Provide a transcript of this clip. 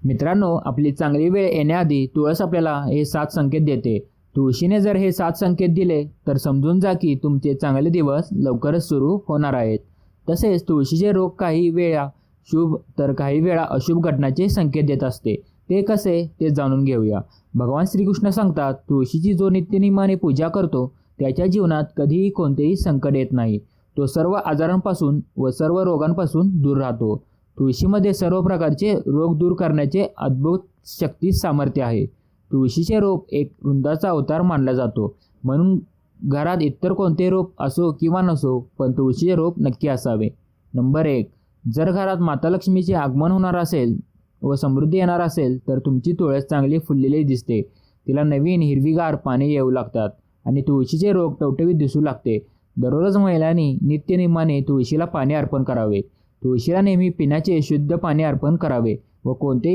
मित्रांनो, आपली चांगली वेळ येण्याआधी तुळस आपल्याला हे 7 संकेत देते. तुळशीने जर हे 7 संकेत दिले तर समजून जा की तुमचे चांगले दिवस लवकरच सुरू होणार आहेत. तसेच तुळशीचे रोग काही वेळा शुभ तर काही वेळा अशुभ घटनांचे संकेत देत असते. ते कसे ते जाणून घेऊया. भगवान श्रीकृष्ण सांगतात, तुळशीची जो नित्यनियमाने पूजा करतो त्याच्या जीवनात कधीही कोणतेही संकट येत नाही. तो सर्व आजारांपासून व सर्व रोगांपासून दूर राहतो. तुळशीमध्ये सर्व प्रकारचे रोग दूर करण्याचे अद्भुत शक्ती सामर्थ्य आहे. तुळशीचे रोप एक वृंदाचा अवतार मानला जातो. म्हणून घरात इतर कोणते रोप असो किंवा नसो, पण तुळशीचे रोप नक्की असावे. नंबर 1. जर घरात माता लक्ष्मीचे आगमन होणार असेल व समृद्धी येणार असेल तर तुमची तुळस चांगली फुललेली दिसते. तिला नवीन हिरवीगार पाने येऊ लागतात आणि तुळशीचे रोग टवटवीत दिसू लागते. दररोज महिलांनी नित्यनियमाने तुळशीला पाणी अर्पण करावे. तुळशीला नेहमी पिण्याचे शुद्ध पाणी अर्पण करावे व कोणतेही